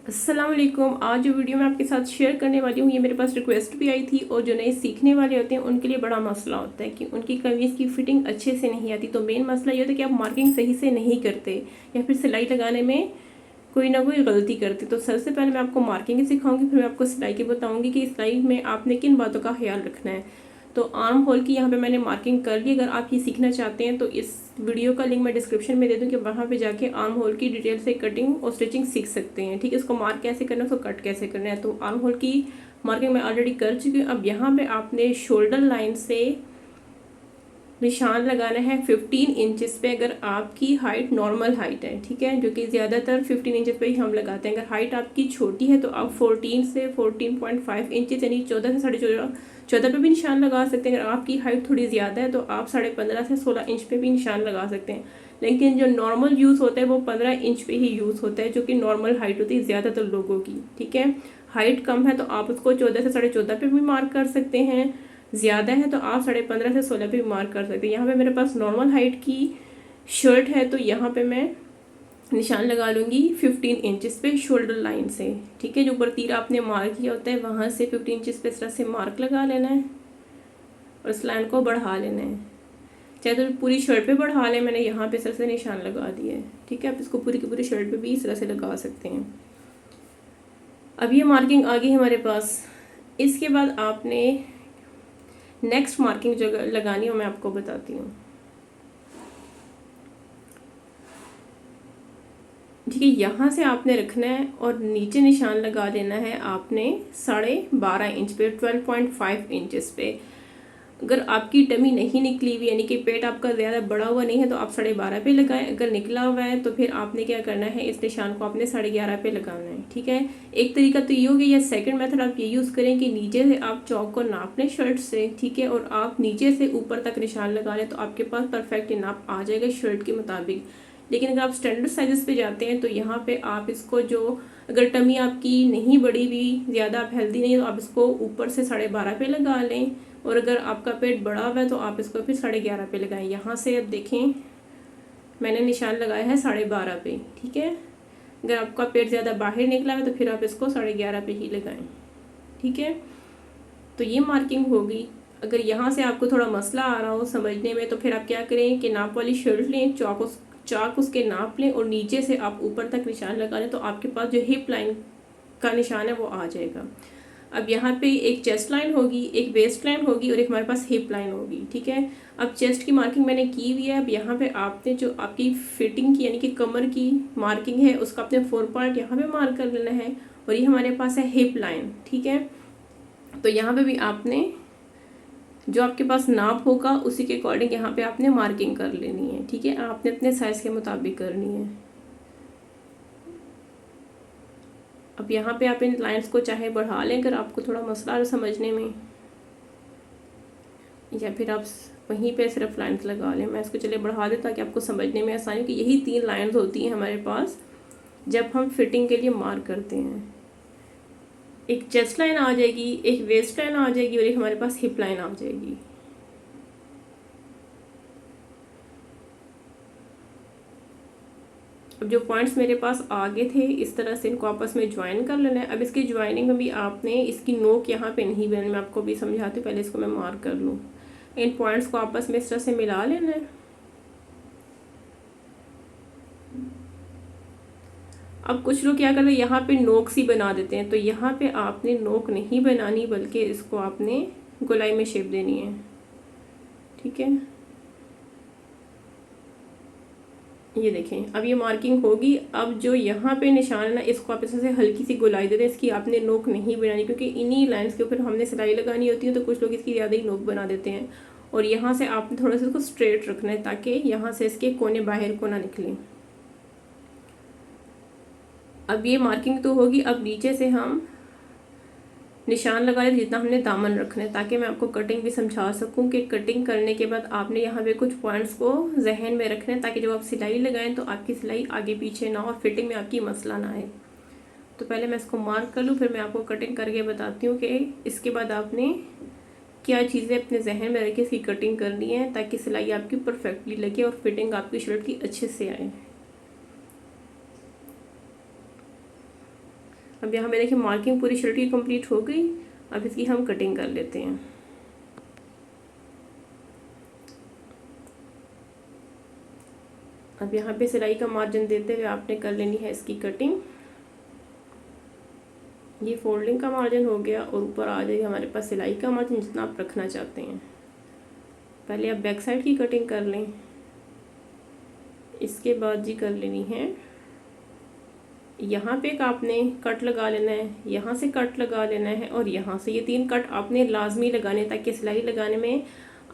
अस्सलाम वालेकुम। आज जो वीडियो मैं आपके साथ शेयर करने वाली हूँ, ये मेरे पास रिक्वेस्ट भी आई थी और जो नए सीखने वाले होते हैं उनके लिए बड़ा मसला होता है कि उनकी कमीज़ की फिटिंग अच्छे से नहीं आती। तो मेन मसला ये होता है कि आप मार्किंग सही से नहीं करते या फिर सिलाई लगाने में कोई ना कोई गलती करते। तो सबसे पहले मैं आपको मार्किंग सिखाऊंगी, फिर मैं आपको सिलाई की बताऊंगी कि सिलाई में आपने किन बातों का ख्याल रखना है। तो आर्म होल की यहाँ पे मैंने मार्किंग कर ली। अगर आप ये सीखना चाहते हैं तो इस वीडियो का लिंक मैं डिस्क्रिप्शन में दे दूँ कि वहाँ पे जाके आर्म होल की डिटेल से कटिंग और स्टिचिंग सीख सकते हैं। ठीक है, इसको मार्क कैसे करना है, उसको कट कैसे करना है। तो आर्म होल की मार्किंग मैं ऑलरेडी कर चुकी हूँ। अब यहाँ पे आपने शोल्डर लाइन से निशान लगाना है 15 इंचेस पे, अगर आपकी हाइट नॉर्मल हाइट है। ठीक है, जो कि ज़्यादातर 15 इंचेस पे ही हम लगाते हैं। अगर हाइट आपकी छोटी है तो आप 14 से 14.5 इंचेस यानी 14 से 14.5 पे भी निशान लगा सकते हैं। अगर आपकी हाइट थोड़ी ज़्यादा है तो आप 15.5 से 16 इंच पे भी निशान लगा सकते हैं। लेकिन जो नॉर्मल यूज़ होता है वो 15 इंच पे ही यूज़ होता है, जो कि नॉर्मल हाइट होती है ज़्यादातर लोगों की। ठीक है, हाइट कम है तो आप उसको 14 से 14.5 पे भी मार्क कर सकते हैं, ज़्यादा है तो आप 15.5 से 16 पे मार्क कर सकते हैं। यहाँ पे मेरे पास नॉर्मल हाइट की शर्ट है तो यहाँ पे मैं निशान लगा लूँगी 15 इंचेस पे शोल्डर लाइन से। ठीक है, जो ऊपर तीर आपने मार्क किया होता है वहाँ से 15 इंचेस पे इस तरह से मार्क लगा लेना है और इस लाइन को बढ़ा लेना है। चाहे तो पूरी शर्ट पे बढ़ा लें, मैंने यहाँ पे इस तरह से निशान लगा दिया है। ठीक है, आप इसको पूरी की पूरी शर्ट पे भी इस तरह से लगा सकते हैं। अब ये मार्किंग आ गई हमारे पास। इसके बाद आपने नेक्स्ट मार्किंग जो लगानी है मैं आपको बताती हूँ। ठीक है, यहाँ से आपने रखना है और नीचे निशान लगा लेना है आपने 12.5 इंच पे, 12.5 इंचेस पे। अगर आपकी टमी नहीं निकली हुई यानी कि पेट आपका ज़्यादा बड़ा हुआ नहीं है तो आप 12.5 पे लगाएं। अगर निकला हुआ है तो फिर आपने क्या करना है, इस निशान को आपने 11.5 पे लगाना है। ठीक है, एक तरीका तो ये हो गया, या सेकंड मेथड आप ये यूज़ करें कि नीचे से आप चौक को नाप लें शर्ट से। ठीक है, और आप नीचे से ऊपर तक निशान लगा लें तो आपके पास परफेक्ट नाप आ जाएगा शर्ट के मुताबिक। लेकिन अगर आप स्टैंडर्ड साइजेस पे जाते हैं तो यहाँ पे आप इसको जो, अगर टमी आपकी नहीं बढ़ी हुई, ज़्यादा आप हेल्दी नहीं है तो आप इसको ऊपर से 12.5 पे लगा लें। और अगर आपका पेट बड़ा हुआ है तो आप इसको फिर 11.5 पे लगाएं। यहाँ से अब देखें मैंने निशान लगाया है 12.5 पे। ठीक है, अगर आपका पेट ज़्यादा बाहर निकला है तो फिर आप इसको 11.5 पे ही लगाएं। ठीक है, तो ये मार्किंग होगी। अगर यहाँ से आपको थोड़ा मसला आ रहा हो समझने में तो फिर आप क्या करें कि नाप वाली शर्ट लें, चाक उसके नाप लें और नीचे से आप ऊपर तक निशान लगा लें तो आपके पास जो हिप लाइन का निशान है वो आ जाएगा। अब यहाँ पे एक चेस्ट लाइन होगी, एक वेस्ट लाइन होगी और एक हमारे पास हिप लाइन होगी। ठीक है, अब चेस्ट की मार्किंग मैंने की हुई है। अब यहाँ पे आपने जो आपकी फिटिंग की यानी कि कमर की मार्किंग है उसका आपने 4 पार्ट यहाँ पे मार्क कर लेना है और ये हमारे पास है हिप लाइन। ठीक है, तो यहाँ पे भी आपने जो आपके पास नाप होगा उसी के अकॉर्डिंग यहाँ पे आपने मार्किंग कर लेनी है। ठीक है, आपने अपने साइज के मुताबिक करनी है। अब यहाँ पे आप इन लाइंस को चाहे बढ़ा लें अगर आपको थोड़ा मसला है समझने में, या फिर आप वहीं पे सिर्फ लाइंस लगा लें। मैं इसको चलिए बढ़ा दें ताकि आपको समझने में आसानी हो कि यही 3 लाइंस होती हैं हमारे पास जब हम फिटिंग के लिए मार्क करते हैं। एक चेस्ट लाइन आ जाएगी, एक वेस्ट लाइन आ जाएगी और एक हमारे पास हिप लाइन आ जाएगी। अब जो पॉइंट्स मेरे पास आगे थे इस तरह से इनको आपस में ज्वाइन कर लेना है। अब इसकी ज्वाइनिंग में भी आपने इसकी नोक यहाँ पे नहीं बनानी, मैं आपको भी समझाती हूँ। पहले इसको मैं मार्क कर लूँ, इन पॉइंट्स को आपस में इस तरह से मिला लेना है। अब कुछ लोग क्या करते हैं यहाँ पे नोक सी बना देते हैं, तो यहाँ पे आपने नोक नहीं बनानी बल्कि इसको आपने गोलाई में शेप देनी है। ठीक है, ये देखें अब ये मार्किंग होगी। अब जो यहाँ पे निशान है ना इसको आप इस से हल्की सी गोलाई दे दें। इसकी आपने नोक नहीं बनानी क्योंकि इन्हीं लाइंस के ऊपर हमने सिलाई लगानी होती है, तो कुछ लोग इसकी ज़्यादा ही नोक बना देते हैं। और यहाँ से आपने थोड़ा सा इसको स्ट्रेट रखना है ताकि यहाँ से इसके कोने बाहर को ना निकलें। अब ये मार्किंग तो होगी। अब नीचे से हम निशान लगा लें जितना हमने दामन रखना है, ताकि मैं आपको कटिंग भी समझा सकूं कि कटिंग करने के बाद आपने यहाँ पे कुछ पॉइंट्स को जहन में रखना है ताकि जब आप सिलाई लगाएं तो आपकी सिलाई आगे पीछे ना हो और फिटिंग में आपकी मसला ना आए। तो पहले मैं इसको मार्क कर लूँ, फिर मैं आपको कटिंग करके बताती हूँ कि इसके बाद आपने क्या चीज़ें अपने जहन में रख इसकी कटिंग करनी है ताकि सिलाई आपकी परफेक्टली लगे और फिटिंग आपकी शर्ट की अच्छे से आए। अब यहाँ पे देखिए मार्किंग पूरी शर्ट की कंप्लीट हो गई। अब इसकी हम कटिंग कर लेते हैं। अब यहाँ पे सिलाई का मार्जिन देते हुए आपने कर लेनी है इसकी कटिंग। ये फोल्डिंग का मार्जिन हो गया और ऊपर आ जाएगी हमारे पास सिलाई का मार्जिन जितना आप रखना चाहते हैं। पहले आप बैक साइड की कटिंग कर लें, इसके बाद जी कर लेनी है यहाँ पे एक आपने कट लगा लेना है, यहाँ से कट लगा लेना है और यहाँ से, ये 3 कट आपने लाजमी लगाने ताकि सिलाई लगाने में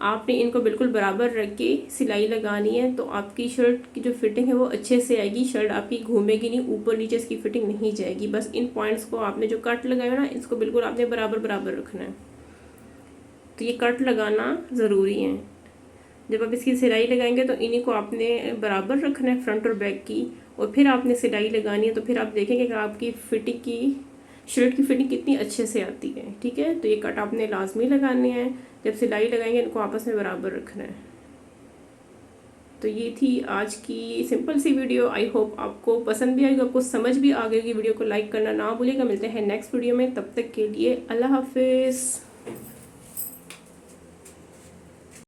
आपने इनको बिल्कुल बराबर रख के सिलाई लगानी है। तो आपकी शर्ट की जो फिटिंग है वो अच्छे से आएगी, शर्ट आपकी घूमेगी नहीं, ऊपर नीचे इसकी फिटिंग नहीं जाएगी। बस इन पॉइंट्स को आपने जो कट लगाया ना इसको बिल्कुल आपने बराबर बराबर रखना है। तो ये कट लगाना ज़रूरी है। जब आप इसकी सिलाई लगाएंगे तो इन्हीं को आपने बराबर रखना है फ्रंट और बैक की, और फिर आपने सिलाई लगानी है। तो फिर आप देखेंगे कि आपकी फिटिंग की शर्ट की फिटिंग कितनी अच्छे से आती है। ठीक है, तो ये कट आपने लाजमी लगाने हैं। जब सिलाई लगाएंगे इनको आपस में बराबर रखना है। तो ये थी आज की सिंपल सी वीडियो। आई होप आपको पसंद भी आएगी, आपको समझ भी आ गई। वीडियो को लाइक करना ना भूलिएगा। मिलते हैं नेक्स्ट वीडियो में, तब तक के लिए अल्लाह हाफिज़।